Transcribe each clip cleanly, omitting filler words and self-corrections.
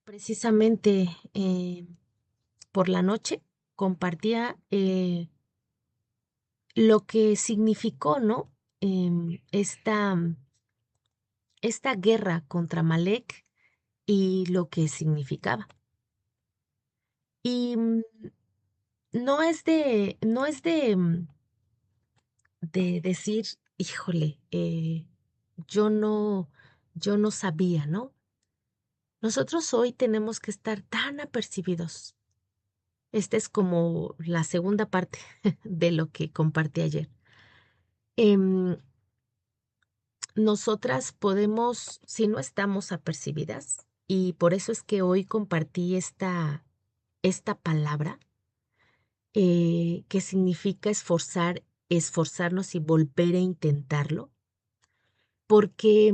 Precisamente por la noche compartía lo que significó, ¿no? Esta guerra contra Malek y lo que significaba. Y no es de decir, híjole, yo no sabía, ¿no? Nosotros hoy tenemos que estar tan apercibidos. Esta es como la segunda parte de lo que compartí ayer. Em, Nosotras podemos, si no estamos apercibidas, y por eso es que hoy compartí esta palabra, que significa esforzarnos y volver a intentarlo, porque,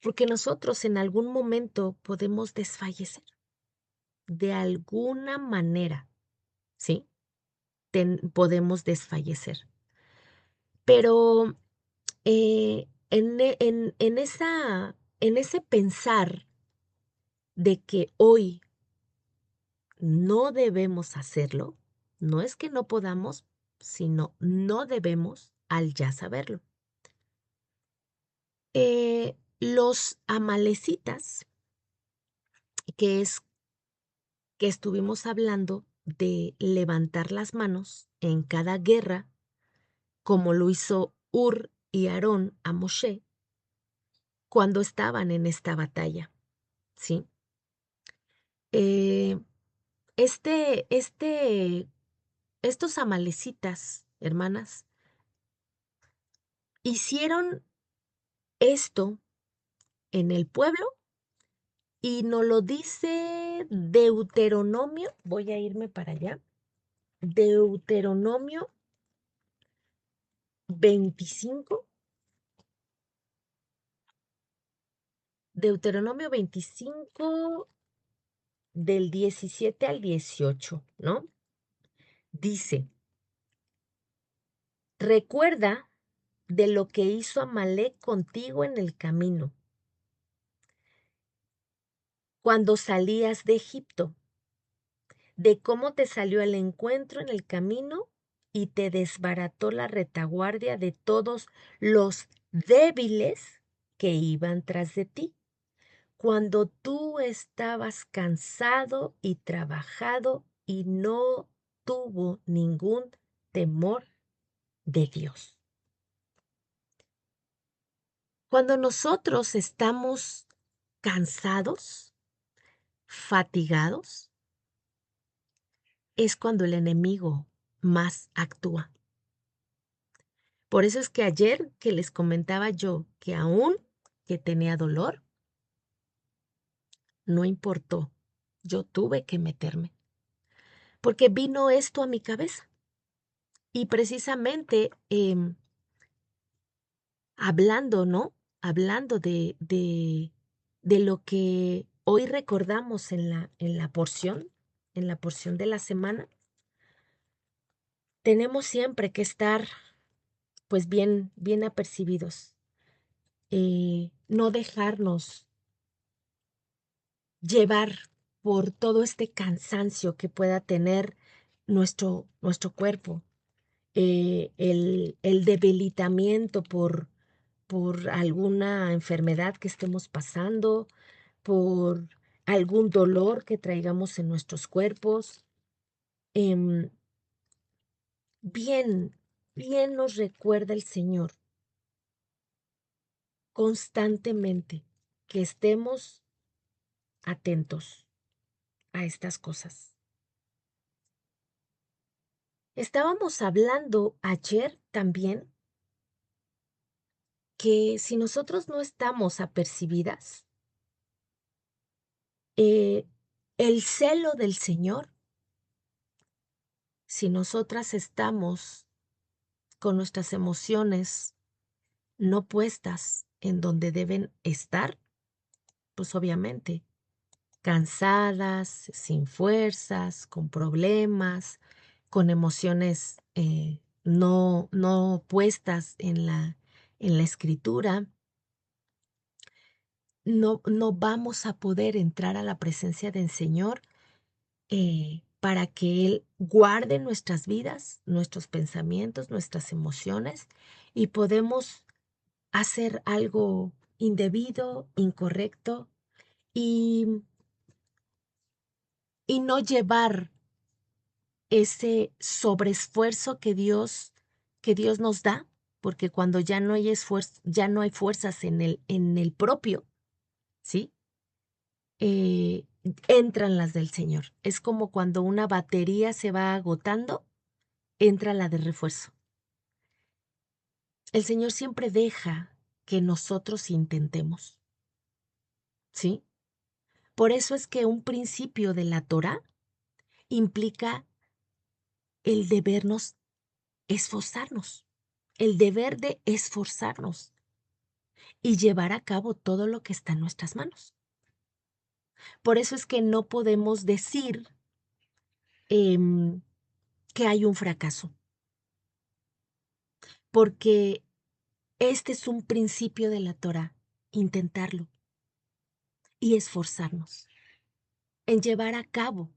porque nosotros en algún momento podemos desfallecer, de alguna manera, ¿sí? Podemos desfallecer. Pero en ese pensar de que hoy no debemos hacerlo, no es que no podamos, sino no debemos al ya saberlo. Los amalecitas, que es que estuvimos hablando de levantar las manos en cada guerra, como lo hizo Ur y Aarón a Moshe cuando estaban en esta batalla, ¿sí? Eh, este, este, estos amalecitas, hermanas, hicieron esto en el pueblo y nos lo dice Deuteronomio, voy a irme para allá, Deuteronomio 25, Deuteronomio 25 del 17 al 18, ¿no? Dice, recuerda de lo que hizo Amalek contigo en el camino, cuando salías de Egipto, de cómo te salió el encuentro en el camino y te desbarató la retaguardia de todos los débiles que iban tras de ti, cuando tú estabas cansado y trabajado y no tuvo ningún temor de Dios. Cuando nosotros estamos cansados, fatigados, es cuando el enemigo más actúa. Por eso es que ayer que les comentaba yo que aún que tenía dolor, no importó, yo tuve que meterme, porque vino esto a mi cabeza. Y precisamente hablando, ¿no? Hablando de lo que hoy recordamos en la porción de la semana, tenemos siempre que estar pues bien, bien apercibidos, no dejarnos llevar por todo este cansancio que pueda tener nuestro cuerpo, el debilitamiento por alguna enfermedad que estemos pasando, por algún dolor que traigamos en nuestros cuerpos. Em, bien, bien nos recuerda el Señor constantemente que estemos atentos a estas cosas. Estábamos hablando ayer también que si nosotros no estamos apercibidas, eh, el celo del Señor, si nosotras estamos con nuestras emociones no puestas en donde deben estar, pues obviamente cansadas, sin fuerzas, con problemas, con emociones no puestas en la escritura, no vamos a poder entrar a la presencia del Señor para que Él guarde nuestras vidas, nuestros pensamientos, nuestras emociones y podemos hacer algo indebido, incorrecto y, y no llevar ese sobreesfuerzo que Dios nos da, porque cuando ya no hay esfuerzo, ya no hay fuerzas en el propio, ¿sí? Eh, Entran las del Señor. Es como cuando una batería se va agotando, entra la de refuerzo. El Señor siempre deja que nosotros intentemos, ¿sí? Por eso es que un principio de la Torá implica el debernos esforzarnos, el deber de esforzarnos y llevar a cabo todo lo que está en nuestras manos. Por eso es que no podemos decir que hay un fracaso, porque este es un principio de la Torá, intentarlo y esforzarnos en llevar a cabo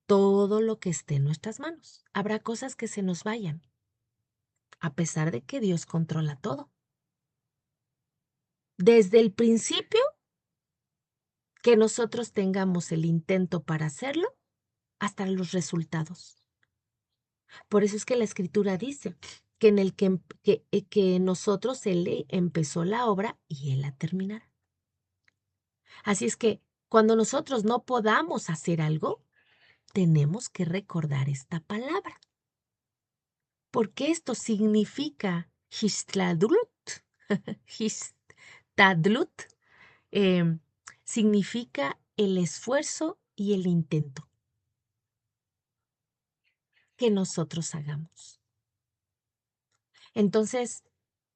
todo lo que esté en nuestras manos. Habrá cosas que se nos vayan, a pesar de que Dios controla todo. Desde el principio que nosotros tengamos el intento para hacerlo, hasta los resultados. Por eso es que la Escritura dice que en el que nosotros Él empezó la obra y Él la terminará. Así es que cuando nosotros no podamos hacer algo, tenemos que recordar esta palabra, porque esto significa Histadlut, Histadlut, significa el esfuerzo y el intento que nosotros hagamos. Entonces,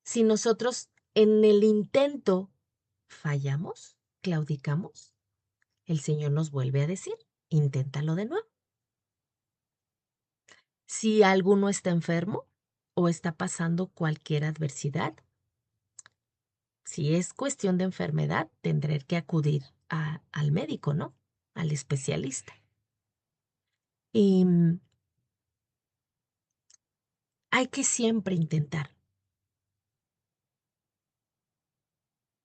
si nosotros en el intento fallamos, claudicamos, el Señor nos vuelve a decir, inténtalo de nuevo. Si alguno está enfermo o está pasando cualquier adversidad, si es cuestión de enfermedad, tendré que acudir al médico, ¿no? Al especialista. Y hay que siempre intentar.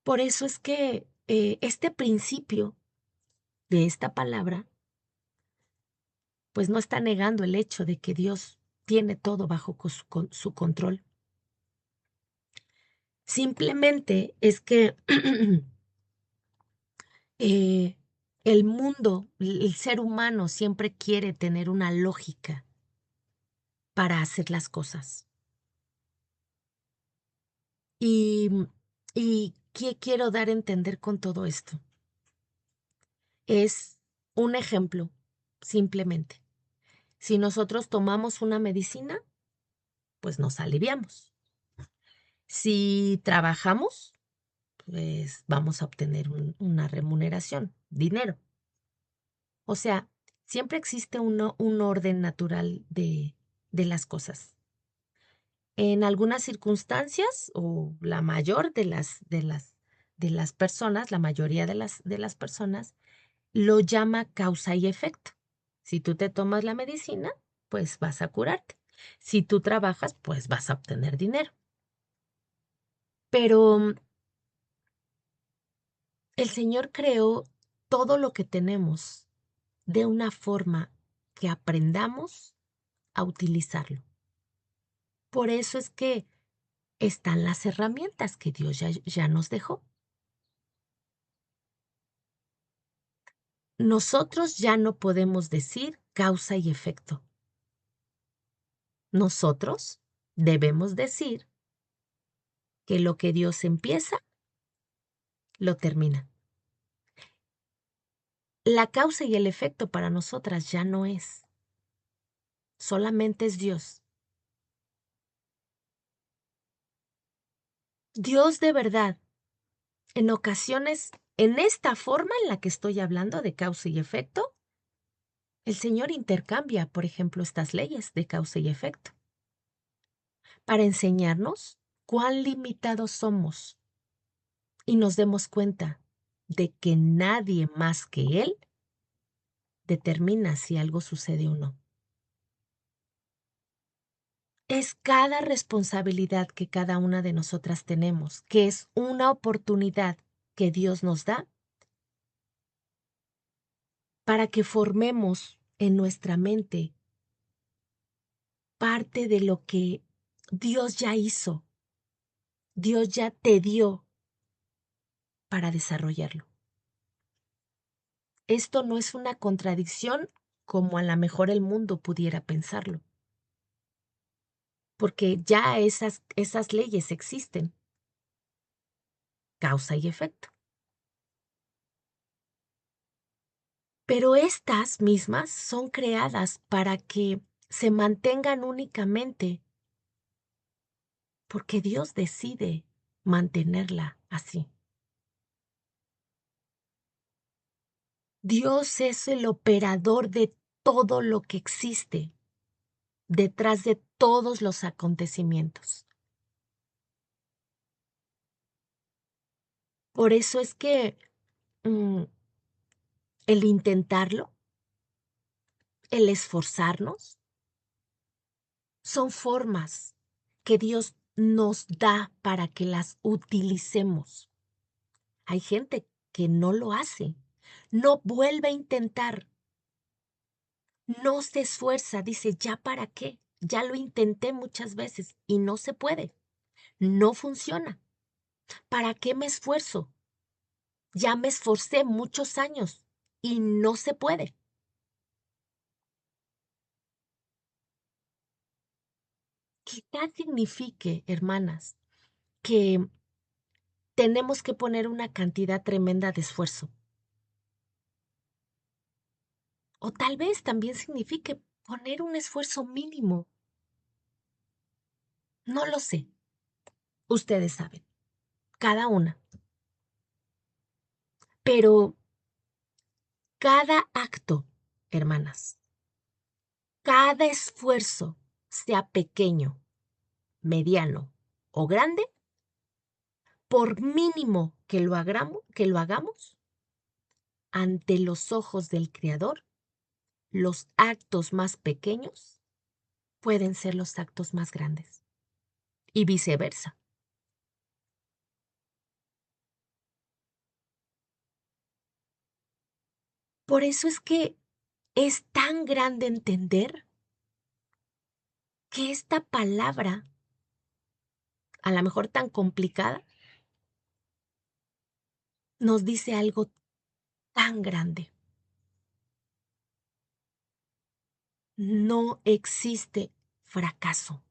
Por eso es que este principio de esta palabra, pues no está negando el hecho de que Dios tiene todo bajo su control. Simplemente es que eh, el mundo, el ser humano siempre quiere tener una lógica para hacer las cosas. Y, y ¿qué quiero dar a entender con todo esto? Es un ejemplo, simplemente. Si nosotros tomamos una medicina, pues nos aliviamos. Si trabajamos, pues vamos a obtener una remuneración, dinero. O sea, siempre existe un orden natural de las cosas. En algunas circunstancias, o la mayor de las personas, la mayoría de las personas, lo llama causa y efecto. Si tú te tomas la medicina, pues vas a curarte. Si tú trabajas, pues vas a obtener dinero. Pero el Señor creó todo lo que tenemos de una forma que aprendamos a utilizarlo. Por eso es que están las herramientas que Dios ya nos dejó. Nosotros ya no podemos decir causa y efecto. Nosotros debemos decir que lo que Dios empieza, lo termina. La causa y el efecto para nosotras ya no es. Solamente es Dios. Dios de verdad, en ocasiones, en esta forma en la que estoy hablando de causa y efecto, el Señor intercambia, por ejemplo, estas leyes de causa y efecto para enseñarnos cuán limitados somos y nos demos cuenta de que nadie más que Él determina si algo sucede o no. Es cada responsabilidad que cada una de nosotras tenemos, que es una oportunidad que Dios nos da para que formemos en nuestra mente parte de lo que Dios ya hizo, Dios ya te dio para desarrollarlo. Esto no es una contradicción como a lo mejor el mundo pudiera pensarlo, porque ya esas leyes existen, causa y efecto. Pero estas mismas son creadas para que se mantengan únicamente porque Dios decide mantenerla así. Dios es el operador de todo lo que existe detrás de todos los acontecimientos. Por eso es que mm, el intentarlo, el esforzarnos, son formas que Dios nos da para que las utilicemos. Hay gente que no lo hace, no vuelve a intentar, no se esfuerza, dice, ¿ya para qué? Ya lo intenté muchas veces y no se puede, no funciona. ¿Para qué me esfuerzo? Ya me esforcé muchos años y no se puede. Quizás signifique, hermanas, que tenemos que poner una cantidad tremenda de esfuerzo. O tal vez también signifique poner un esfuerzo mínimo. No lo sé. Ustedes saben, cada una. Pero cada acto, hermanas, cada esfuerzo, sea pequeño, mediano o grande, por mínimo que lo hagamos, ante los ojos del Creador, los actos más pequeños pueden ser los actos más grandes y viceversa. Por eso es que es tan grande entender que esta palabra, a lo mejor tan complicada, nos dice algo tan grande. No existe fracaso.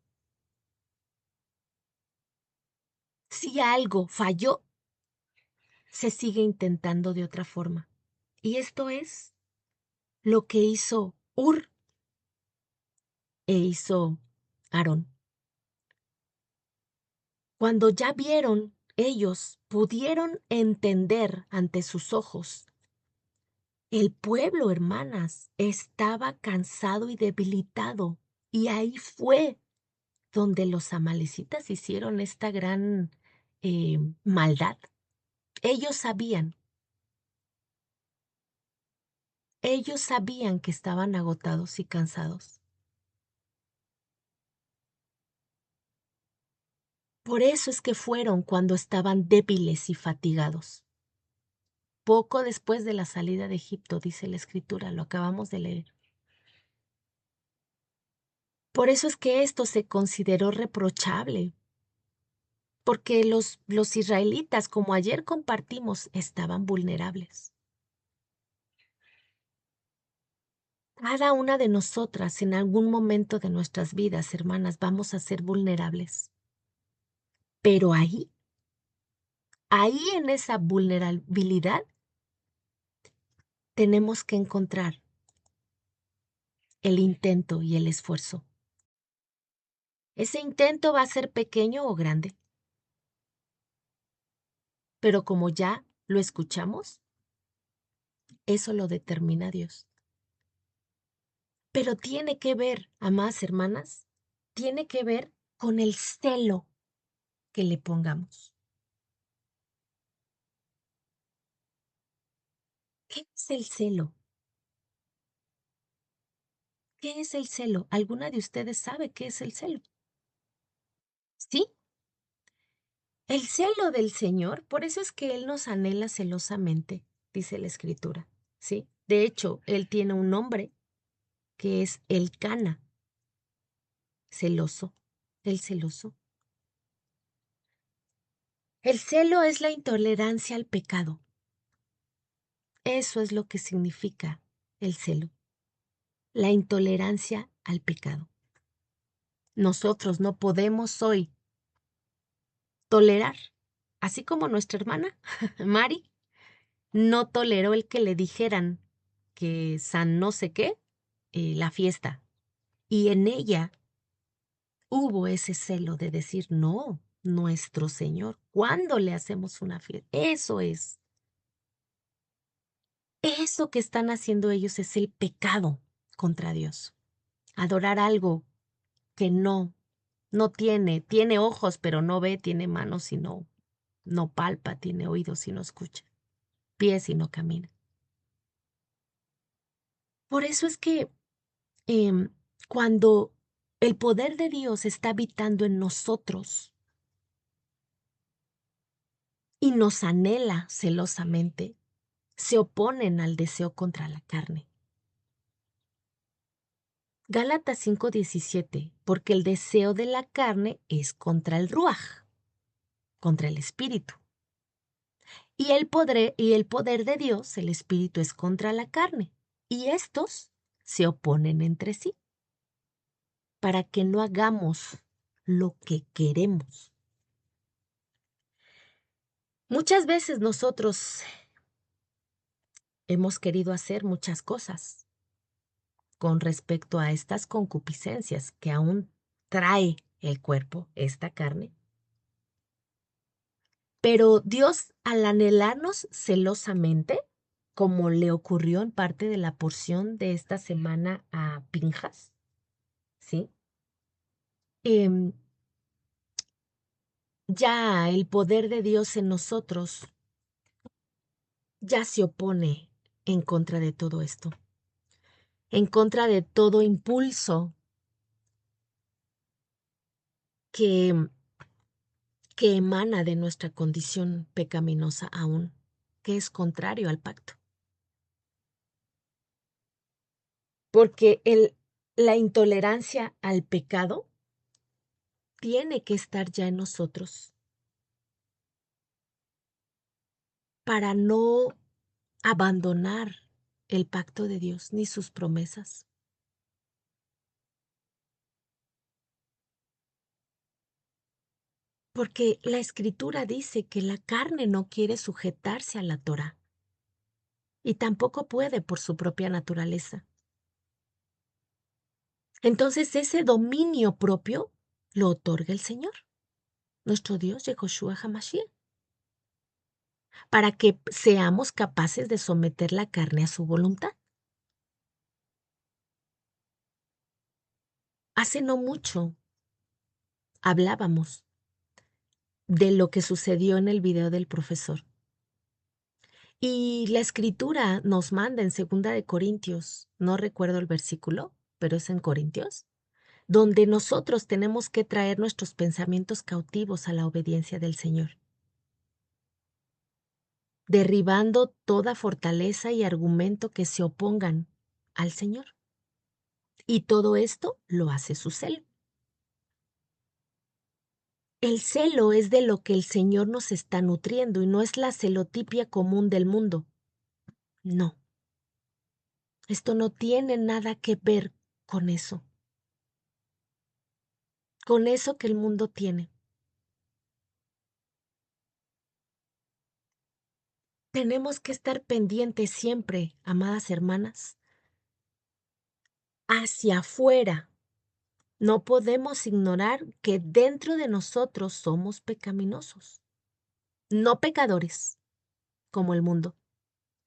Si algo falló, se sigue intentando de otra forma. Y esto es lo que hizo Ur e hizo Aarón. Cuando ya vieron, ellos pudieron entender ante sus ojos. El pueblo, hermanas, estaba cansado y debilitado. Y ahí fue donde los amalecitas hicieron esta gran maldad. Ellos sabían que estaban agotados y cansados. Por eso es que fueron cuando estaban débiles y fatigados. Poco después de la salida de Egipto, dice la Escritura, lo acabamos de leer. Por eso es que esto se consideró reprochable, porque los israelitas, como ayer compartimos, estaban vulnerables. Cada una de nosotras en algún momento de nuestras vidas, hermanas, vamos a ser vulnerables. Pero ahí en esa vulnerabilidad, tenemos que encontrar el intento y el esfuerzo. Ese intento va a ser pequeño o grande, pero como ya lo escuchamos, eso lo determina Dios. Pero tiene que ver, amadas hermanas, tiene que ver con el celo que le pongamos. ¿Qué es el celo? ¿Qué es el celo? ¿Alguna de ustedes sabe qué es el celo? ¿Sí? El celo del Señor, por eso es que Él nos anhela celosamente, dice la Escritura, ¿sí? De hecho, Él tiene un nombre que es el Cana, celoso, el celoso. El celo es la intolerancia al pecado. Eso es lo que significa el celo, la intolerancia al pecado. Nosotros no podemos hoy tolerar, así como nuestra hermana Mari no toleró el que le dijeran que San no sé qué, la fiesta. Y en ella hubo ese celo de decir, no, nuestro Señor, ¿cuándo le hacemos una fiesta? Eso es. Eso que están haciendo ellos es el pecado contra Dios. Adorar algo que no tiene ojos pero no ve, tiene manos y no palpa, tiene oídos y no escucha, pies y no camina. Por eso es que em, cuando el poder de Dios está habitando en nosotros y nos anhela celosamente, se oponen al deseo contra la carne. Gálatas 5:17, porque el deseo de la carne es contra el ruaj, contra el espíritu. Y el poder de Dios, el espíritu, es contra la carne. Y estos se oponen entre sí para que no hagamos lo que queremos. Muchas veces nosotros hemos querido hacer muchas cosas con respecto a estas concupiscencias que aún trae el cuerpo, esta carne. Pero Dios, al anhelarnos celosamente, como le ocurrió en parte de la porción de esta semana a Pinjas, ¿sí? Em, ya el poder de Dios en nosotros ya se opone en contra de todo esto, en contra de todo impulso que, que emana de nuestra condición pecaminosa aún, que es contrario al pacto. Porque la intolerancia al pecado tiene que estar ya en nosotros para no abandonar el pacto de Dios ni sus promesas. Porque la escritura dice que la carne no quiere sujetarse a la Torá y tampoco puede por su propia naturaleza. Entonces ese dominio propio lo otorga el Señor, nuestro Dios, Yehoshua HaMashiach, para que seamos capaces de someter la carne a su voluntad. Hace no mucho hablábamos de lo que sucedió en el video del profesor. Y la escritura nos manda en 2 Corintios, no recuerdo el versículo, pero es en Corintios, donde nosotros tenemos que traer nuestros pensamientos cautivos a la obediencia del Señor, derribando toda fortaleza y argumento que se opongan al Señor. Y todo esto lo hace su celo. El celo es de lo que el Señor nos está nutriendo y no es la celotipia común del mundo. No, esto no tiene nada que ver con eso que el mundo tiene. Tenemos que estar pendientes siempre, amadas hermanas, hacia afuera. No podemos ignorar que dentro de nosotros somos pecaminosos, no pecadores, como el mundo.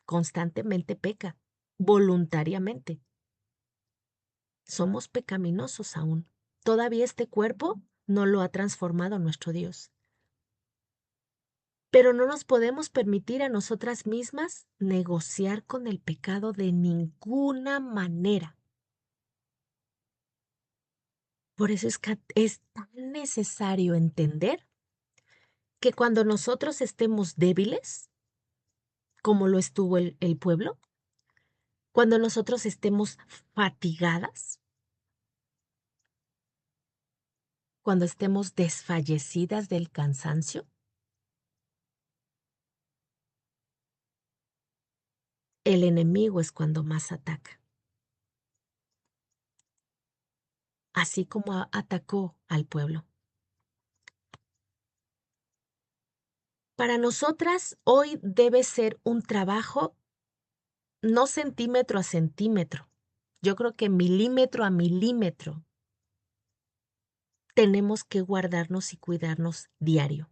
Constantemente peca, voluntariamente. Somos pecaminosos aún. Todavía este cuerpo no lo ha transformado nuestro Dios. Pero no nos podemos permitir a nosotras mismas negociar con el pecado de ninguna manera. Por eso es tan necesario entender que cuando nosotros estemos débiles, como lo estuvo el pueblo, cuando nosotros estemos fatigadas, cuando estemos desfallecidas del cansancio, el enemigo es cuando más ataca. Así como atacó al pueblo. Para nosotras hoy debe ser un trabajo no centímetro a centímetro. Yo creo que milímetro a milímetro tenemos que guardarnos y cuidarnos diario.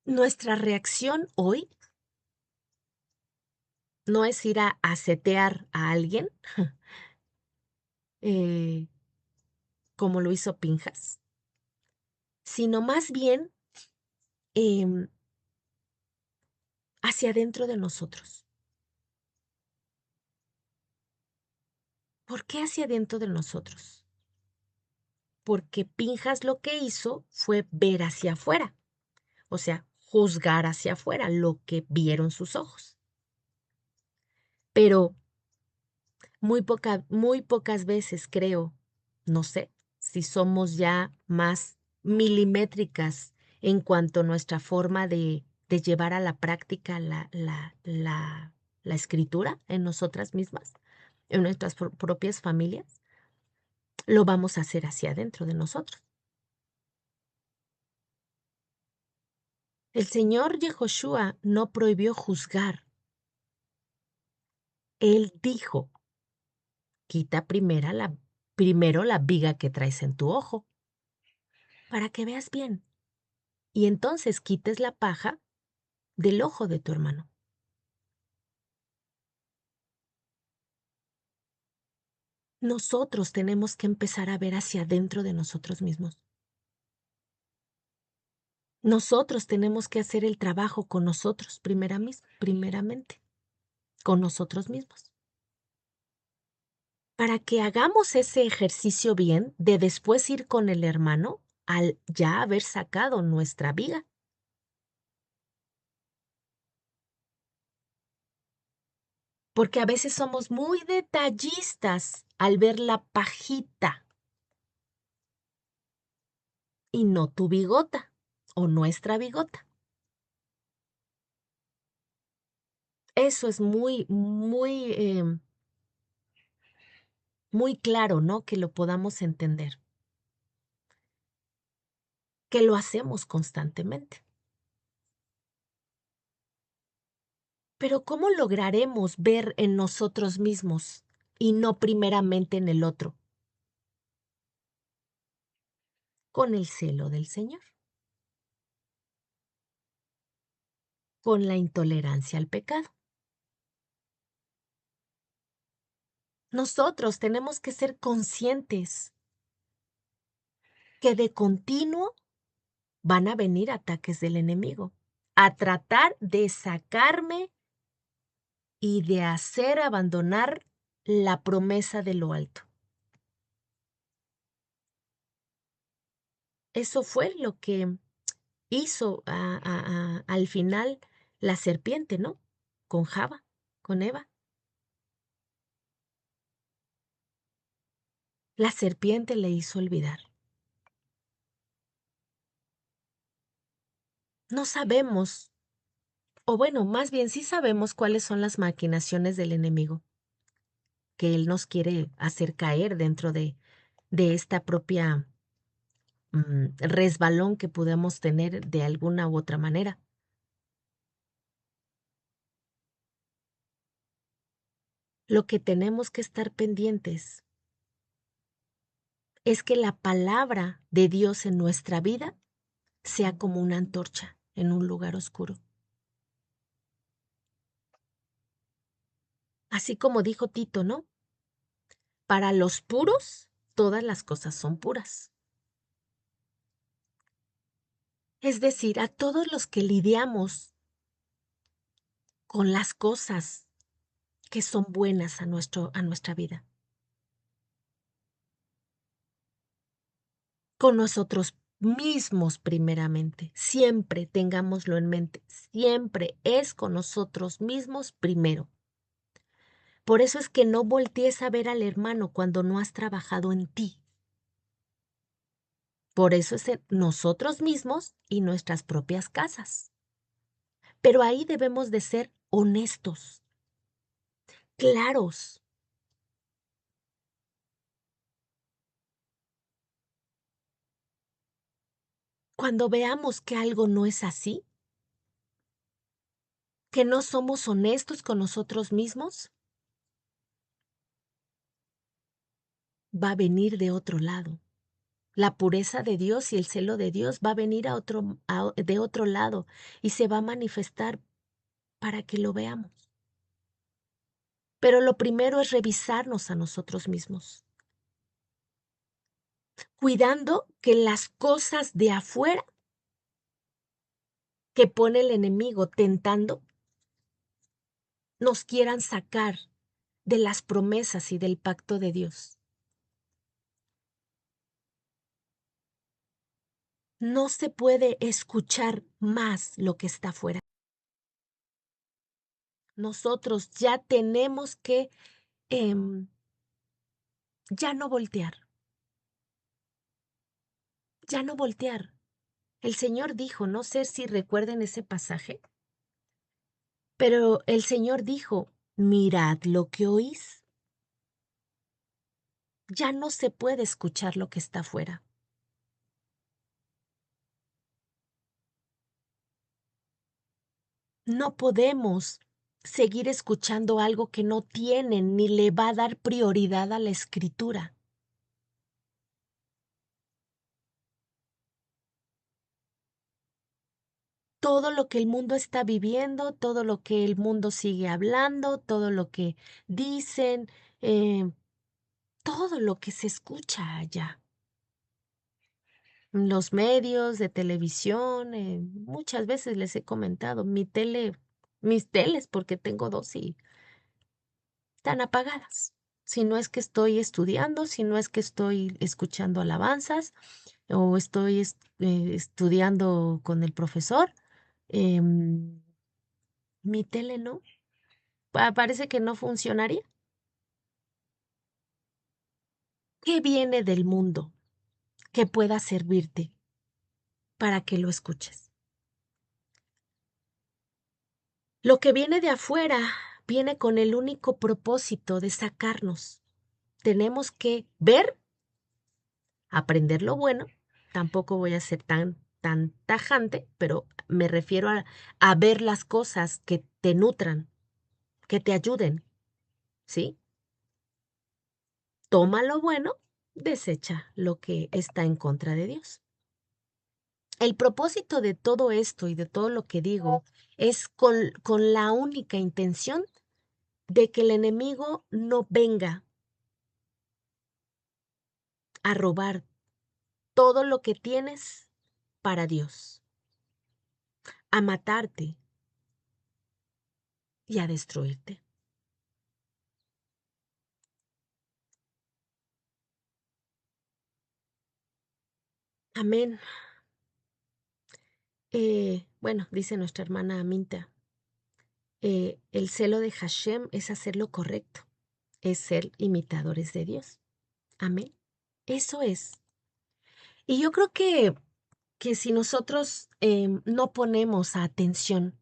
Nuestra reacción hoy no es ir a asetear a alguien, eh, como lo hizo Pinjas, sino más bien em, hacia adentro de nosotros. ¿Por qué hacia adentro de nosotros? Porque Pinjas lo que hizo fue ver hacia afuera, o sea, juzgar hacia afuera lo que vieron sus ojos. Pero muy pocas veces creo, no sé, si somos ya más milimétricas en cuanto a nuestra forma de llevar a la práctica la escritura en nosotras mismas, en nuestras propias familias, lo vamos a hacer hacia adentro de nosotros. El Señor Yehoshua no prohibió juzgar. Él dijo, quita primero la viga que traes en tu ojo, para que veas bien. Y entonces quites la paja del ojo de tu hermano. Nosotros tenemos que empezar a ver hacia adentro de nosotros mismos. Nosotros tenemos que hacer el trabajo con nosotros primeramente, con nosotros mismos. Para que hagamos ese ejercicio bien de después ir con el hermano al ya haber sacado nuestra viga. Porque a veces somos muy detallistas al ver la pajita y no tu bigota o nuestra bigota. Eso es muy claro, ¿no? Que lo podamos entender, que lo hacemos constantemente. Pero ¿cómo lograremos ver en nosotros mismos y no primeramente en el otro? Con el celo del Señor, con la intolerancia al pecado. Nosotros tenemos que ser conscientes que de continuo van a venir ataques del enemigo a tratar de sacarme y de hacer abandonar la promesa de lo alto. Eso fue lo que hizo al final la serpiente, ¿no? Con Java, con Eva. La serpiente le hizo olvidar. No sabemos, o bueno, más bien sí sabemos cuáles son las maquinaciones del enemigo, que él nos quiere hacer caer dentro de esta propia resbalón que podemos tener de alguna u otra manera. Lo que tenemos que estar pendientes es que la palabra de Dios en nuestra vida sea como una antorcha en un lugar oscuro. Así como dijo Tito, ¿no? Para los puros, todas las cosas son puras. Es decir, a todos los que lidiamos con las cosas que son buenas a nuestra vida, con nosotros mismos primeramente, siempre tengámoslo en mente, siempre es con nosotros mismos primero. Por eso es que no voltees a ver al hermano cuando no has trabajado en ti. Por eso es en nosotros mismos y nuestras propias casas. Pero ahí debemos de ser honestos, claros. Cuando veamos que algo no es así, que no somos honestos con nosotros mismos, va a venir de otro lado. La pureza de Dios y el celo de Dios va a venir de otro lado y se va a manifestar para que lo veamos. Pero lo primero es revisarnos a nosotros mismos, cuidando que las cosas de afuera que pone el enemigo tentando nos quieran sacar de las promesas y del pacto de Dios. No se puede escuchar más lo que está afuera. Nosotros ya tenemos que ya no voltear, ya no voltear. El Señor dijo, no sé si recuerden ese pasaje, pero el Señor dijo, mirad lo que oís. Ya no se puede escuchar lo que está afuera. No podemos seguir escuchando algo que no tiene ni le va a dar prioridad a la escritura. Todo lo que el mundo está viviendo, todo lo que el mundo sigue hablando, todo lo que dicen, eh, todo lo que se escucha allá. Los medios de televisión, muchas veces les he comentado, mis teles, porque tengo dos y están apagadas. Si no es que estoy estudiando, si no es que estoy escuchando alabanzas o estoy estudiando con el profesor, em, mi tele no. Parece que no funcionaría. ¿Qué viene del mundo que pueda servirte para que lo escuches? Lo que viene de afuera viene con el único propósito de sacarnos. Tenemos que ver, aprender lo bueno. Tampoco voy a ser tan tajante, pero me refiero a ver las cosas que te nutran, que te ayuden, ¿sí? Toma lo bueno, desecha lo que está en contra de Dios. El propósito de todo esto y de todo lo que digo es con la única intención de que el enemigo no venga a robar todo lo que tienes para Dios, a matarte y a destruirte. Amén. Bueno, dice nuestra hermana Aminta, el celo de Hashem es hacer lo correcto, es ser imitadores de Dios. Amén. Eso es. Y yo creo que si nosotros no ponemos atención,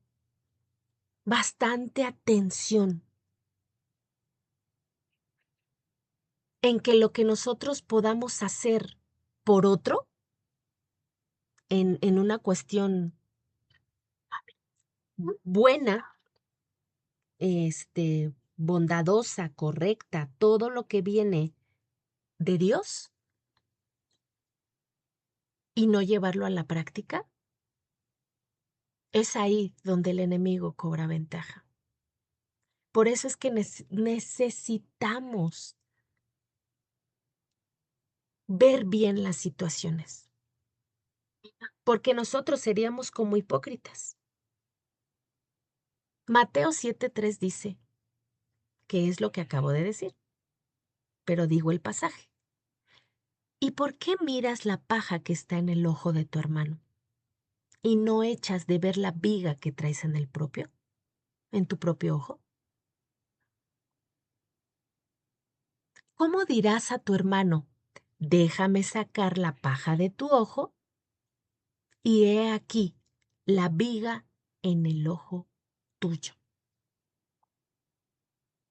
bastante atención, en que lo que nosotros podamos hacer por otro, en una cuestión buena, bondadosa, correcta, todo lo que viene de Dios y no llevarlo a la práctica, es ahí donde el enemigo cobra ventaja. Por eso es que necesitamos ver bien las situaciones, porque nosotros seríamos como hipócritas. Mateo 7:3 dice, que es lo que acabo de decir, pero digo el pasaje. ¿Y por qué miras la paja que está en el ojo de tu hermano y no echas de ver la viga que traes en tu propio ojo? ¿Cómo dirás a tu hermano, déjame sacar la paja de tu ojo, y he aquí la viga en el ojo tuyo?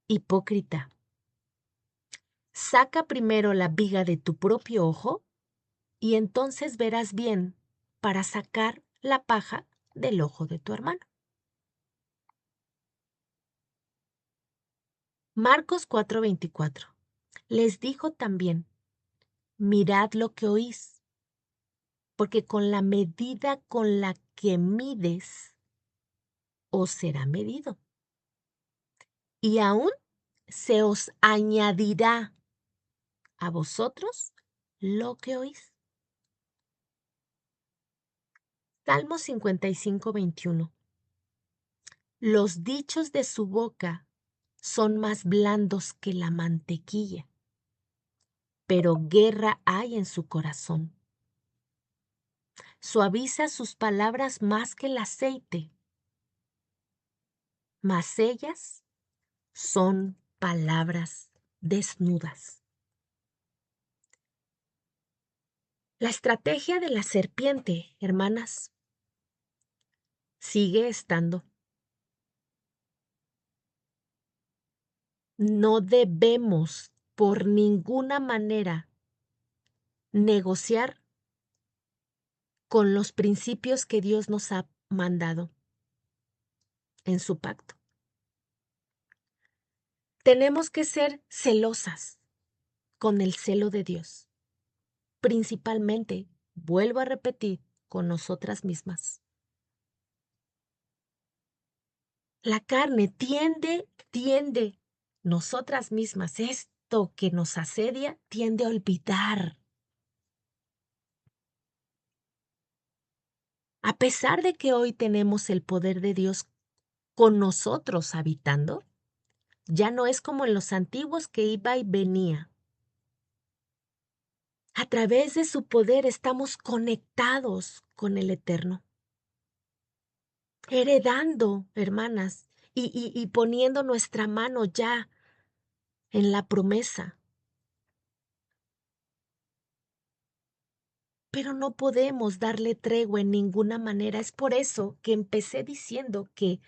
Hipócrita, saca primero la viga de tu propio ojo y entonces verás bien para sacar la paja del ojo de tu hermano. Marcos 4:24. Les dijo también, mirad lo que oís, porque con la medida con la que mides, os será medido. Y aún se os añadirá a vosotros lo que oís. Salmo 55:21. Los dichos de su boca son más blandos que la mantequilla, pero guerra hay en su corazón. Suaviza sus palabras más que el aceite, mas ellas son palabras desnudas. La estrategia de la serpiente, hermanas, sigue estando. No debemos por ninguna manera negociar con los principios que Dios nos ha mandado en su pacto. Tenemos que ser celosas con el celo de Dios, principalmente, vuelvo a repetir, con nosotras mismas. La carne tiende, nosotras mismas, esto que nos asedia, tiende a olvidar. A pesar de que hoy tenemos el poder de Dios con nosotros habitando, ya no es como en los antiguos que iba y venía. A través de su poder estamos conectados con el Eterno, heredando, hermanas, y poniendo nuestra mano ya en la promesa. Pero no podemos darle tregua en ninguna manera. Es por eso que empecé diciendo que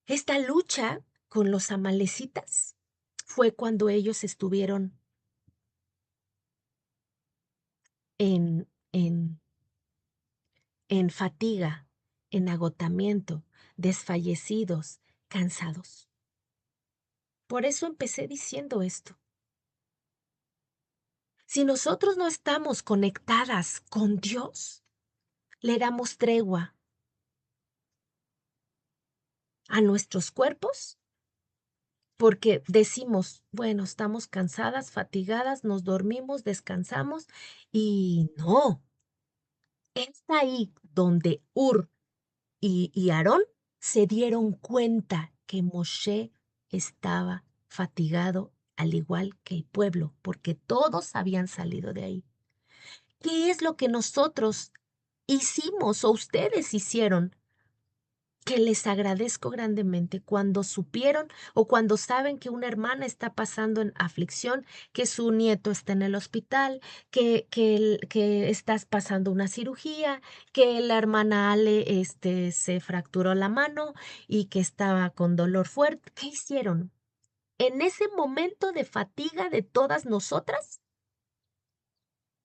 esta lucha con los amalecitas fue cuando ellos estuvieron en, en, en fatiga, en agotamiento, desfallecidos, cansados. Por eso empecé diciendo esto. Si nosotros no estamos conectadas con Dios, le damos tregua a nuestros cuerpos porque decimos, bueno, estamos cansadas, fatigadas, nos dormimos, descansamos y no. Es ahí donde Ur y Aarón se dieron cuenta que Moshe estaba fatigado al igual que el pueblo, porque todos habían salido de ahí. ¿Qué es lo que nosotros hicimos o ustedes hicieron? Que les agradezco grandemente cuando supieron o cuando saben que una hermana está pasando en aflicción, que su nieto está en el hospital, que estás pasando una cirugía, que la hermana Ale se fracturó la mano y que estaba con dolor fuerte. ¿Qué hicieron? En ese momento de fatiga de todas nosotras,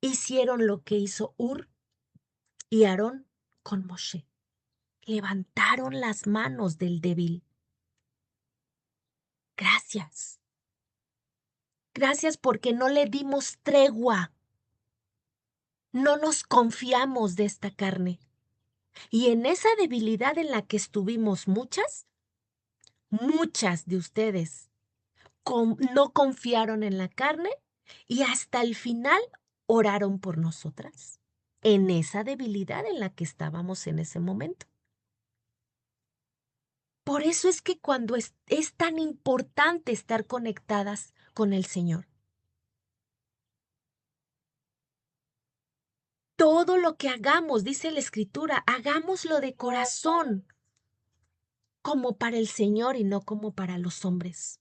hicieron lo que hizo Ur y Aarón con Moshe. Levantaron las manos del débil. Gracias. Gracias porque no le dimos tregua. No nos confiamos de esta carne. Y en esa debilidad en la que estuvimos muchas de ustedes no confiaron en la carne y hasta el final oraron por nosotras, en esa debilidad en la que estábamos en ese momento. Por eso es que cuando es tan importante estar conectadas con el Señor. Todo lo que hagamos, dice la Escritura, hagámoslo de corazón, como para el Señor y no como para los hombres.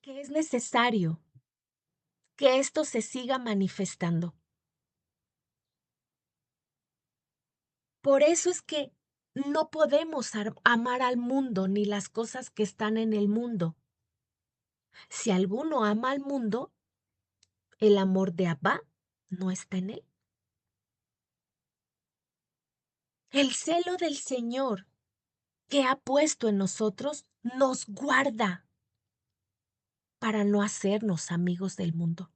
Que es necesario que esto se siga manifestando. Por eso es que no podemos amar al mundo ni las cosas que están en el mundo. Si alguno ama al mundo, el amor de Abba no está en él. El celo del Señor que ha puesto en nosotros nos guarda para no hacernos amigos del mundo.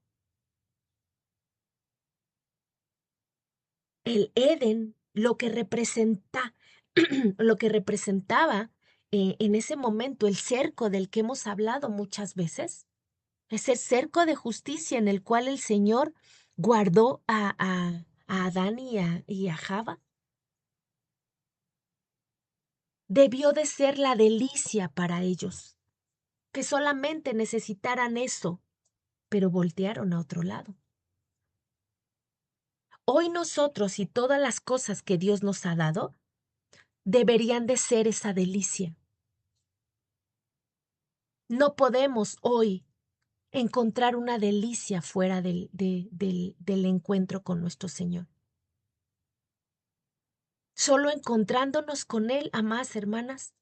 El Edén, lo que representa, lo que representaba en ese momento, el cerco del que hemos hablado muchas veces, ese cerco de justicia en el cual el Señor guardó a Adán y a Java, debió de ser la delicia para ellos, que solamente necesitaran eso, pero voltearon a otro lado. Hoy nosotros y todas las cosas que Dios nos ha dado deberían de ser esa delicia. No podemos hoy encontrar una delicia fuera del encuentro con nuestro Señor. Solo encontrándonos con Él, amadas hermanas,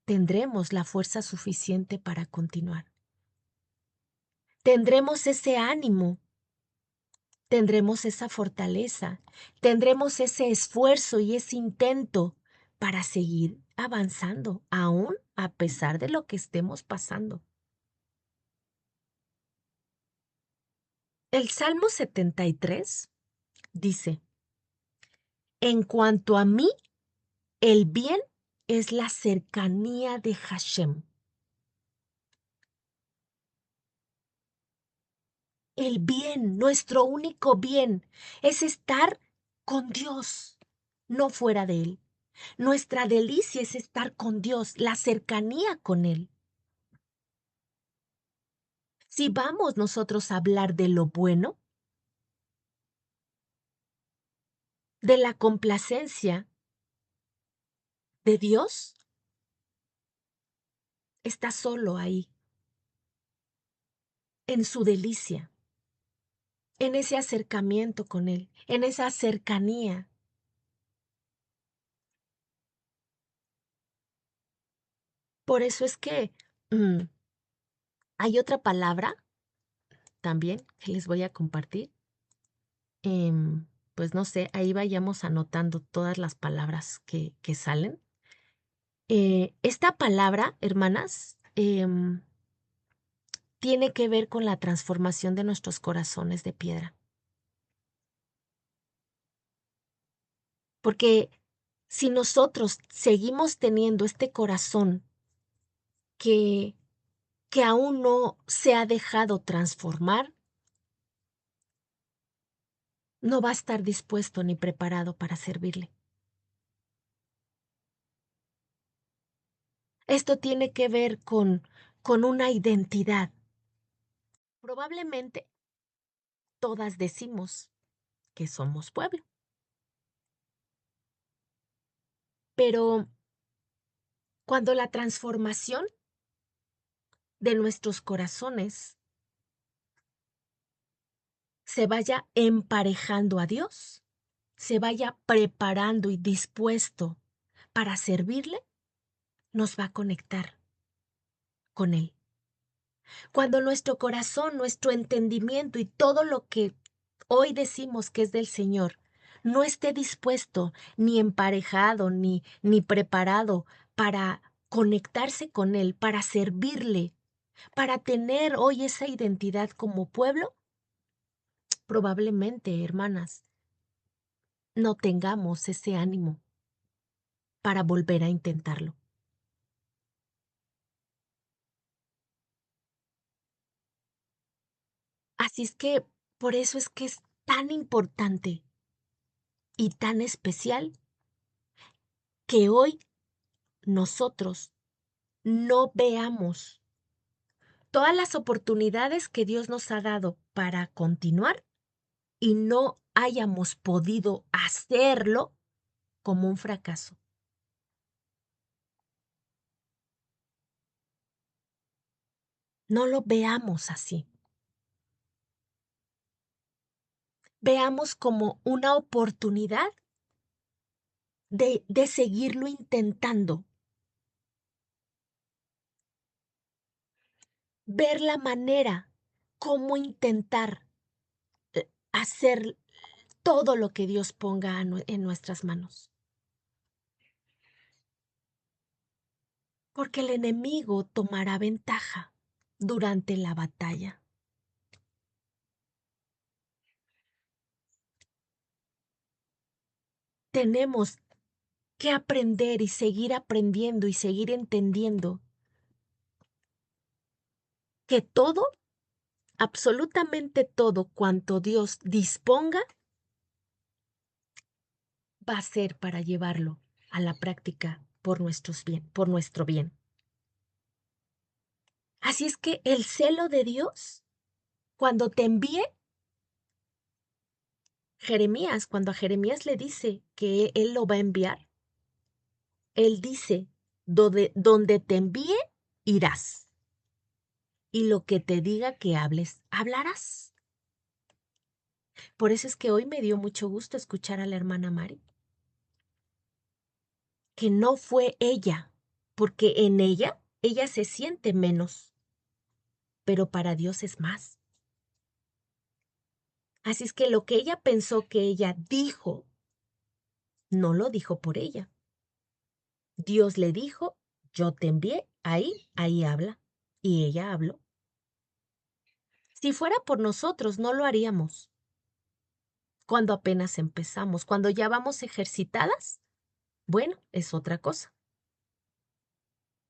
tendremos la fuerza suficiente para continuar. Tendremos ese ánimo, tendremos esa fortaleza, tendremos ese esfuerzo y ese intento para seguir avanzando, aún a pesar de lo que estemos pasando. El Salmo 73 dice, en cuanto a mí, el bien es la cercanía de Hashem. El bien, nuestro único bien, es estar con Dios, no fuera de Él. Nuestra delicia es estar con Dios, la cercanía con Él. Si vamos nosotros a hablar de lo bueno, de la complacencia de Dios, está solo ahí, en su delicia, en ese acercamiento con Él, en esa cercanía. Por eso es que hay otra palabra también que les voy a compartir. Pues no sé, ahí vayamos anotando todas las palabras que salen. Esta palabra, hermanas, tiene que ver con la transformación de nuestros corazones de piedra. Porque si nosotros seguimos teniendo este corazón que, que aún no se ha dejado transformar, no va a estar dispuesto ni preparado para servirle. Esto tiene que ver con una identidad. Probablemente todas decimos que somos pueblo, pero cuando la transformación de nuestros corazones se vaya emparejando a Dios, se vaya preparando y dispuesto para servirle, nos va a conectar con Él. Cuando nuestro corazón, nuestro entendimiento y todo lo que hoy decimos que es del Señor no esté dispuesto, ni emparejado, ni preparado para conectarse con Él, para servirle, para tener hoy esa identidad como pueblo, probablemente, hermanas, no tengamos ese ánimo para volver a intentarlo. Así es que por eso es que es tan importante y tan especial que hoy nosotros no veamos todas las oportunidades que Dios nos ha dado para continuar y no hayamos podido hacerlo como un fracaso. No lo veamos así. Veamos como una oportunidad de seguirlo intentando. Ver la manera, cómo intentar hacer todo lo que Dios ponga en nuestras manos. Porque el enemigo tomará ventaja durante la batalla. Tenemos que aprender y seguir aprendiendo y seguir entendiendo que todo, absolutamente todo cuanto Dios disponga, va a ser para llevarlo a la práctica por nuestro bien. Así es que el celo de Dios, cuando te envíe, Jeremías, cuando a Jeremías le dice que él lo va a enviar, él dice, donde te envíe, irás. Y lo que te diga que hables, hablarás. Por eso es que hoy me dio mucho gusto escuchar a la hermana Mari, que no fue ella, porque en ella se siente menos, pero para Dios es más. Así es que lo que ella pensó que ella dijo, no lo dijo por ella. Dios le dijo, yo te envié, ahí habla. Y ella habló. Si fuera por nosotros, no lo haríamos. Cuando apenas empezamos, cuando ya vamos ejercitadas, bueno, es otra cosa.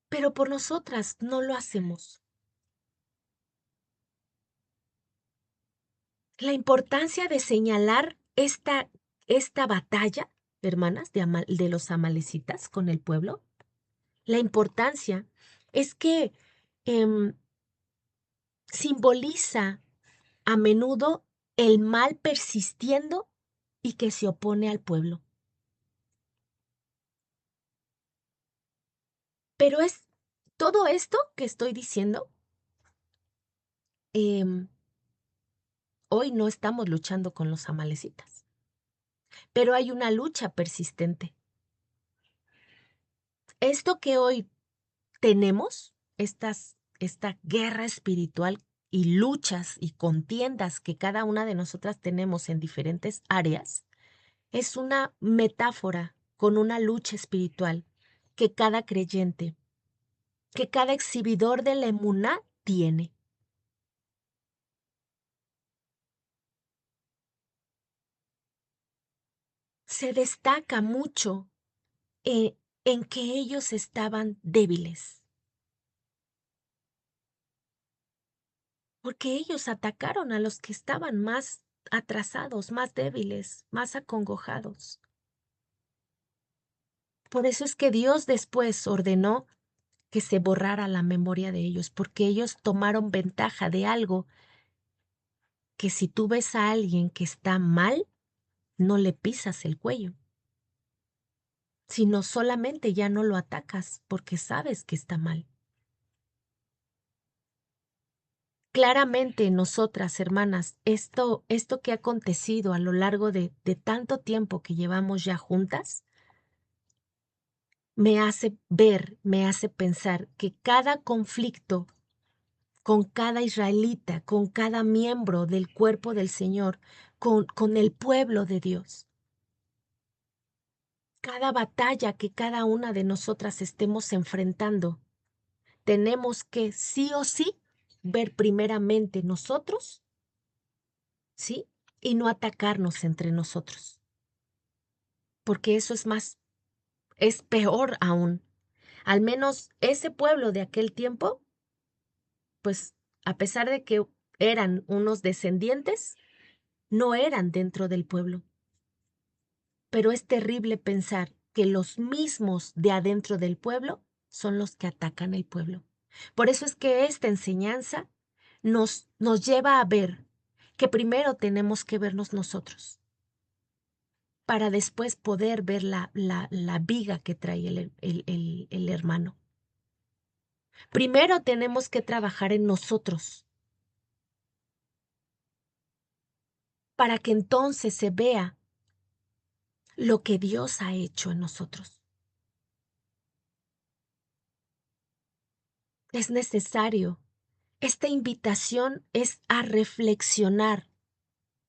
Pero por nosotras no lo hacemos. La importancia de señalar esta batalla, hermanas, de los amalecitas con el pueblo, la importancia es que em, simboliza a menudo el mal persistiendo y que se opone al pueblo. Pero es todo esto que estoy diciendo, em, hoy no estamos luchando con los amalecitas, pero hay una lucha persistente. Esto que hoy tenemos, esta guerra espiritual y luchas y contiendas que cada una de nosotras tenemos en diferentes áreas, es una metáfora con una lucha espiritual que cada creyente, que cada exhibidor de la emuná tiene. Se destaca mucho en que ellos estaban débiles, porque ellos atacaron a los que estaban más atrasados, más débiles, más acongojados. Por eso es que Dios después ordenó que se borrara la memoria de ellos, porque ellos tomaron ventaja de algo que si tú ves a alguien que está mal, no le pisas el cuello, sino solamente ya no lo atacas porque sabes que está mal. Claramente nosotras, hermanas, esto que ha acontecido a lo largo de tanto tiempo que llevamos ya juntas, me hace ver, me hace pensar que cada conflicto con cada israelita, con cada miembro del cuerpo del Señor, con el pueblo de Dios, cada batalla que cada una de nosotras estemos enfrentando, tenemos que sí o sí ver primeramente nosotros, ¿sí? Y no atacarnos entre nosotros, porque eso es más, es peor aún. Al menos ese pueblo de aquel tiempo, pues a pesar de que eran unos descendientes, no eran dentro del pueblo. Pero es terrible pensar que los mismos de adentro del pueblo son los que atacan el pueblo. Por eso es que esta enseñanza nos lleva a ver que primero tenemos que vernos nosotros, para después poder ver la viga que trae el hermano. Primero tenemos que trabajar en nosotros, para que entonces se vea lo que Dios ha hecho en nosotros. Es necesario. Esta invitación es a reflexionar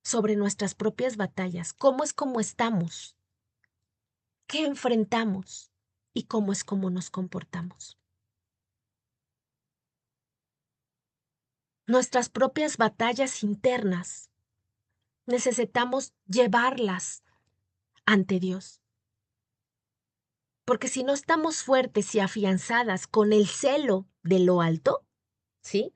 sobre nuestras propias batallas, cómo es como estamos, qué enfrentamos y cómo es como nos comportamos. Nuestras propias batallas internas necesitamos llevarlas ante Dios. Porque si no estamos fuertes y afianzadas con el celo de lo alto, ¿sí?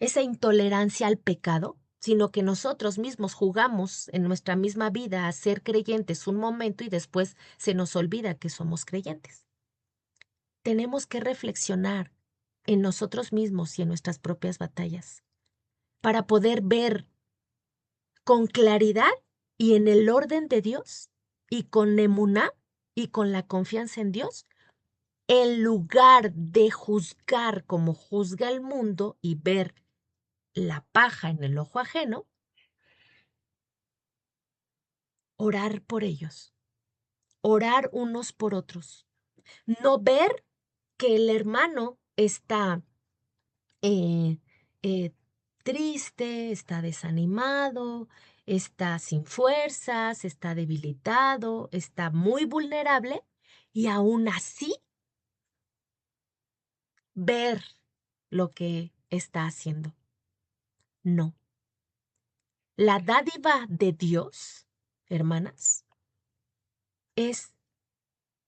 Esa intolerancia al pecado, sino que nosotros mismos jugamos en nuestra misma vida a ser creyentes un momento y después se nos olvida que somos creyentes. Tenemos que reflexionar en nosotros mismos y en nuestras propias batallas para poder ver con claridad y en el orden de Dios y con emuná y con la confianza en Dios, en lugar de juzgar como juzga el mundo y ver la paja en el ojo ajeno, orar por ellos, orar unos por otros, no ver que el hermano está eh, eh, triste, está desanimado, está sin fuerzas, está debilitado, está muy vulnerable y aún así ver lo que está haciendo. No. La dádiva de Dios, hermanas, es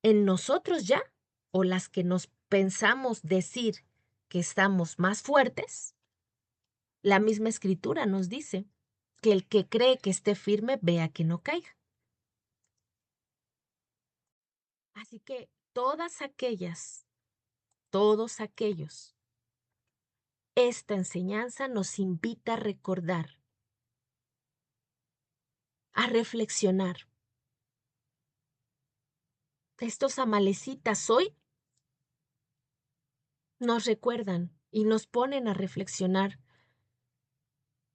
en nosotros ya, o las que nos pensamos decir que estamos más fuertes. La misma escritura nos dice que el que cree que esté firme, vea que no caiga. Así que todas aquellas, todos aquellos, esta enseñanza nos invita a recordar, a reflexionar. Estos amalecitas hoy nos recuerdan y nos ponen a reflexionar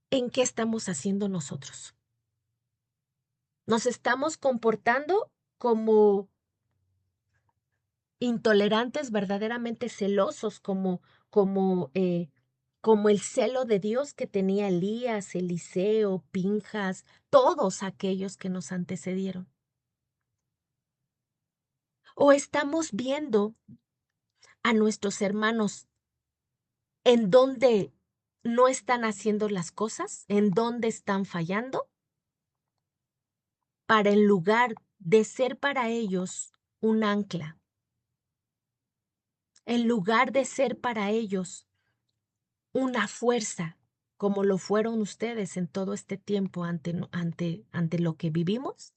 en qué estamos haciendo nosotros. Nos estamos comportando como intolerantes, verdaderamente celosos, como el celo de Dios que tenía Elías, Eliseo, Pinjas, todos aquellos que nos antecedieron. O estamos viendo a nuestros hermanos en dónde no están haciendo las cosas, en dónde están fallando, para en lugar de ser para ellos un ancla, en lugar de ser para ellos una fuerza, como lo fueron ustedes en todo este tiempo ante lo que vivimos,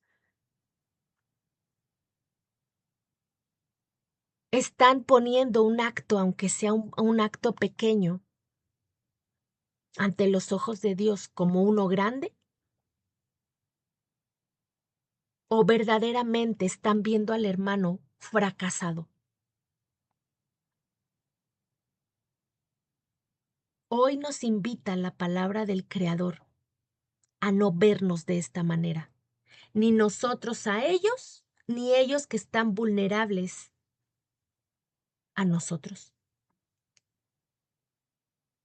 están poniendo un acto, aunque sea un acto pequeño, ante los ojos de Dios como uno grande, o verdaderamente están viendo al hermano fracasado. Hoy nos invita la palabra del Creador a no vernos de esta manera, ni nosotros a ellos, ni ellos que están vulnerables a nosotros.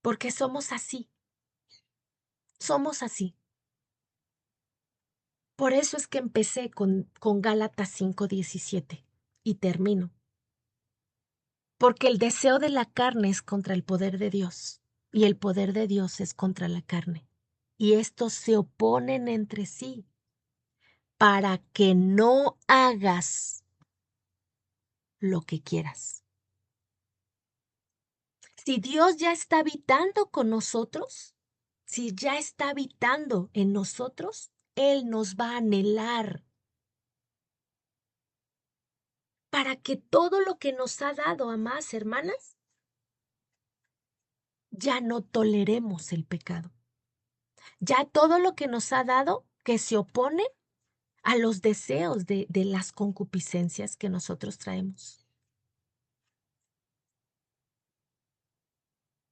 Porque somos así, somos así. Por eso es que empecé con Gálatas 5:17 y termino. Porque el deseo de la carne es contra el poder de Dios y el poder de Dios es contra la carne. Y estos se oponen entre sí para que no hagas lo que quieras. Si Dios ya está habitando con nosotros, si ya está habitando en nosotros, Él nos va a anhelar para que todo lo que nos ha dado, amadas hermanas, ya no toleremos el pecado. Ya todo lo que nos ha dado que se opone a los deseos de las concupiscencias que nosotros traemos,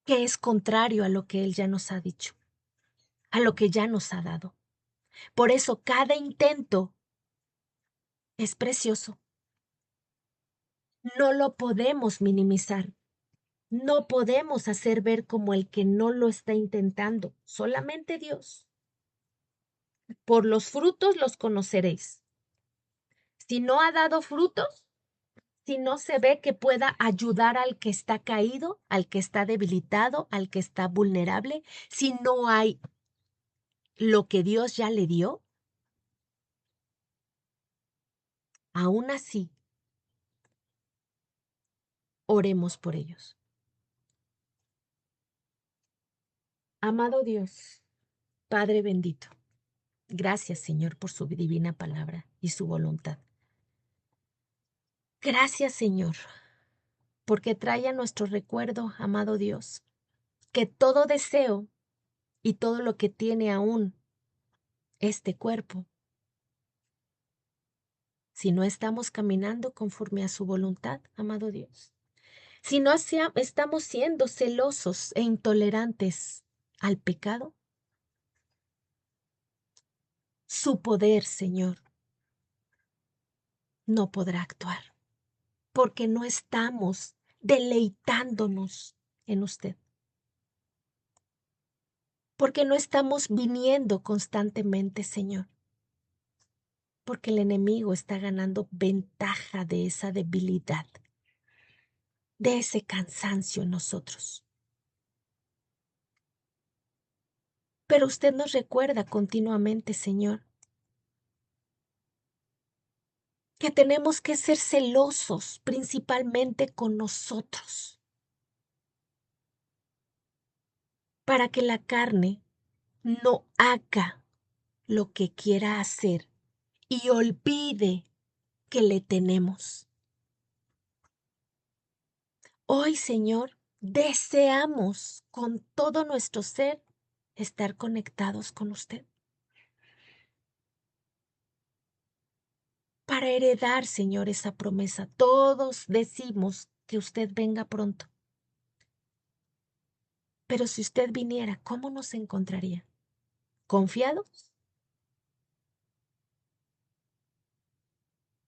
que es contrario a lo que Él ya nos ha dicho, a lo que ya nos ha dado. Por eso cada intento es precioso. No lo podemos minimizar. No podemos hacer ver como el que no lo está intentando. Solamente Dios. Por los frutos los conoceréis. Si no ha dado frutos, si no se ve que pueda ayudar al que está caído, al que está debilitado, al que está vulnerable, si no hay lo que Dios ya le dio, aún así, oremos por ellos. Amado Dios, Padre bendito, gracias Señor por su divina palabra y su voluntad. Gracias Señor, porque trae a nuestro recuerdo, amado Dios, que todo deseo y todo lo que tiene aún este cuerpo, si no estamos caminando conforme a su voluntad, amado Dios, si no estamos siendo celosos e intolerantes al pecado, su poder, Señor, no podrá actuar, porque no estamos deleitándonos en usted, porque no estamos viniendo constantemente, Señor, porque el enemigo está ganando ventaja de esa debilidad, de ese cansancio en nosotros. Pero usted nos recuerda continuamente, Señor, que tenemos que ser celosos principalmente con nosotros, para que la carne no haga lo que quiera hacer y olvide que le tenemos. Hoy, Señor, deseamos con todo nuestro ser estar conectados con usted, para heredar, Señor, esa promesa. Todos decimos que usted venga pronto, pero si usted viniera, ¿cómo nos encontraría? ¿Confiados?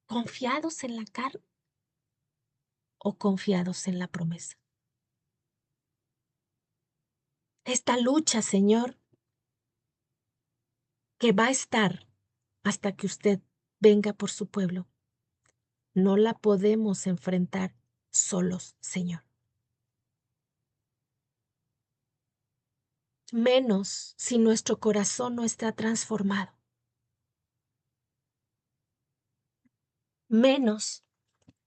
¿Confiados en la carne o confiados en la promesa? Esta lucha, Señor, que va a estar hasta que usted venga por su pueblo, no la podemos enfrentar solos, Señor. Menos si nuestro corazón no está transformado. Menos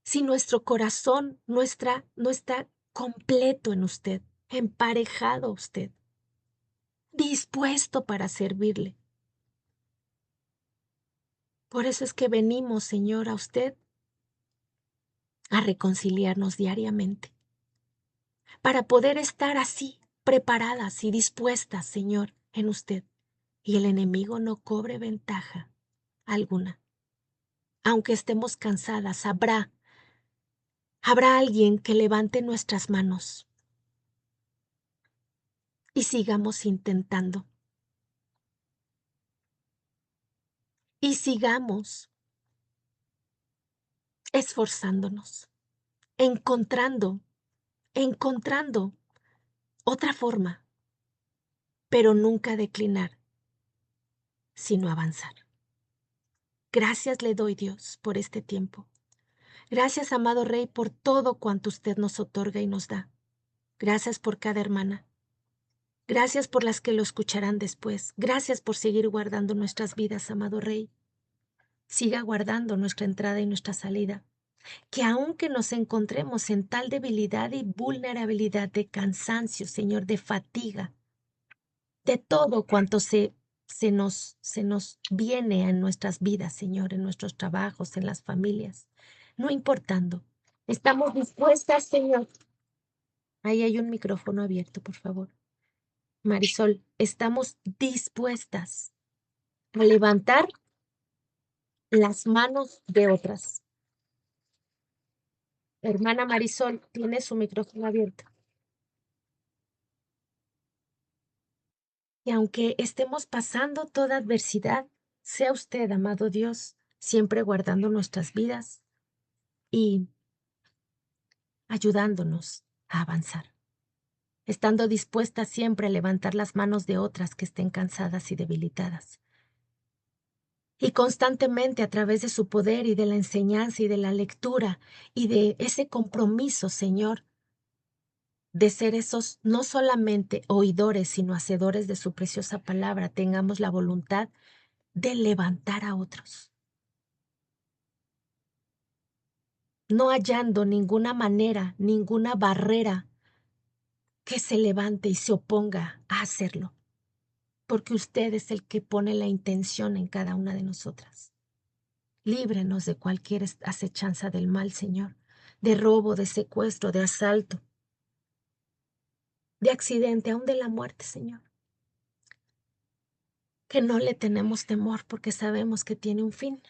si nuestro corazón no está completo en usted, emparejado a usted, dispuesto para servirle. Por eso es que venimos, Señor, a usted a reconciliarnos diariamente, para poder estar así, preparadas y dispuestas, Señor, en usted, y el enemigo no cobre ventaja alguna. Aunque estemos cansadas, habrá alguien que levante nuestras manos y sigamos intentando. Y sigamos esforzándonos, encontrando otra forma, pero nunca declinar, sino avanzar. Gracias le doy, Dios, por este tiempo. Gracias, amado Rey, por todo cuanto usted nos otorga y nos da. Gracias por cada hermana. Gracias por las que lo escucharán después. Gracias por seguir guardando nuestras vidas, amado Rey. Siga guardando nuestra entrada y nuestra salida. Que aunque nos encontremos en tal debilidad y vulnerabilidad de cansancio, Señor, de fatiga, de todo cuanto se nos viene en nuestras vidas, Señor, en nuestros trabajos, en las familias, no importando. Estamos dispuestas, Señor. Ahí hay un micrófono abierto, por favor. Marisol, estamos dispuestas a levantar las manos de otras. Hermana Marisol, tiene su micrófono abierto. Y aunque estemos pasando toda adversidad, sea usted, amado Dios, siempre guardando nuestras vidas y ayudándonos a avanzar, estando dispuesta siempre a levantar las manos de otras que estén cansadas y debilitadas. Y constantemente a través de su poder y de la enseñanza y de la lectura y de ese compromiso, Señor, de ser esos no solamente oidores, sino hacedores de su preciosa palabra, tengamos la voluntad de levantar a otros, no hallando ninguna manera, ninguna barrera que se levante y se oponga a hacerlo, porque usted es el que pone la intención en cada una de nosotras. Líbrenos de cualquier acechanza del mal, Señor, de robo, de secuestro, de asalto, de accidente, aún de la muerte, Señor. Que no le tenemos temor porque sabemos que tiene un fin,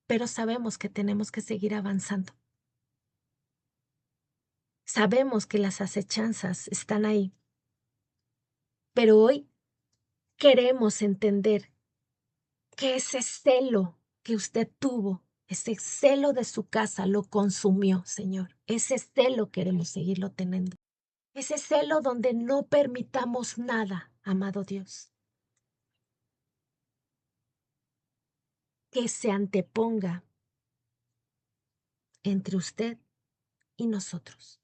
pero sabemos que tenemos que seguir avanzando. Sabemos que las acechanzas están ahí, pero hoy queremos entender que ese celo que usted tuvo, ese celo de su casa lo consumió, Señor. Ese celo queremos seguirlo teniendo. Ese celo donde no permitamos nada, amado Dios, que se anteponga entre usted y nosotros.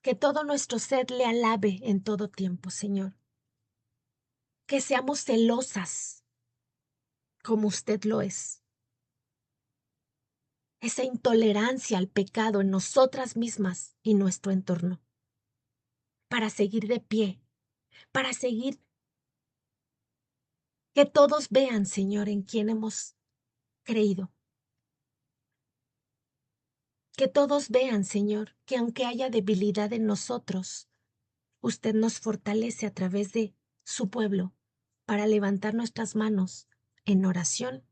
Que todo nuestro ser le alabe en todo tiempo, Señor. Que seamos celosas como usted lo es. Esa intolerancia al pecado en nosotras mismas y nuestro entorno. Para seguir de pie, para seguir, que todos vean, Señor, en quién hemos creído. Que todos vean, Señor, que aunque haya debilidad en nosotros, usted nos fortalece a través de su pueblo para levantar nuestras manos en oración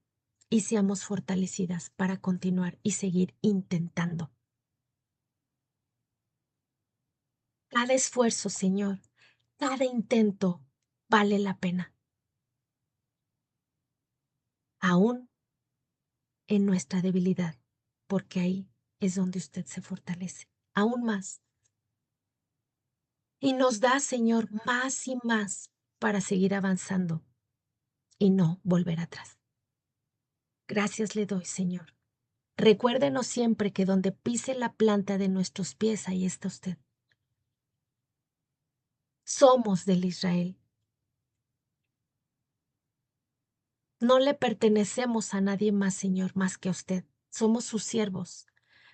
y seamos fortalecidas para continuar y seguir intentando. Cada esfuerzo, Señor, cada intento vale la pena. Aún en nuestra debilidad, porque ahí es donde usted se fortalece, aún más. Y nos da, Señor, más y más para seguir avanzando y no volver atrás. Gracias le doy, Señor. Recuérdenos siempre que donde pise la planta de nuestros pies, ahí está usted. Somos del Israel. No le pertenecemos a nadie más, Señor, más que a usted. Somos sus siervos.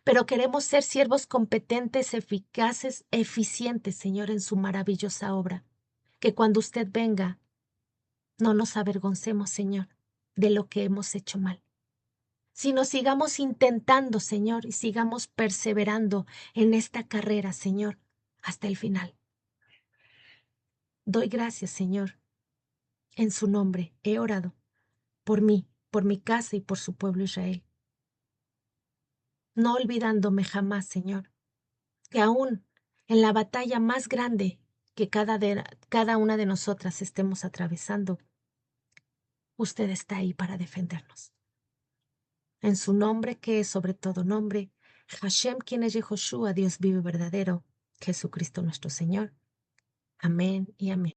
Pero queremos ser siervos competentes, eficaces, eficientes, Señor, en su maravillosa obra. Que cuando usted venga, no nos avergoncemos, Señor, de lo que hemos hecho mal, sino sigamos intentando, Señor, y sigamos perseverando en esta carrera, Señor, hasta el final. Doy gracias, Señor. En su nombre he orado por mí, por mi casa y por su pueblo Israel. No olvidándome jamás, Señor, que aún en la batalla más grande que cada una de nosotras estemos atravesando, usted está ahí para defendernos. En su nombre, que es sobre todo nombre, Hashem, quien es Yehoshua, Dios vivo y verdadero, Jesucristo nuestro Señor. Amén y amén.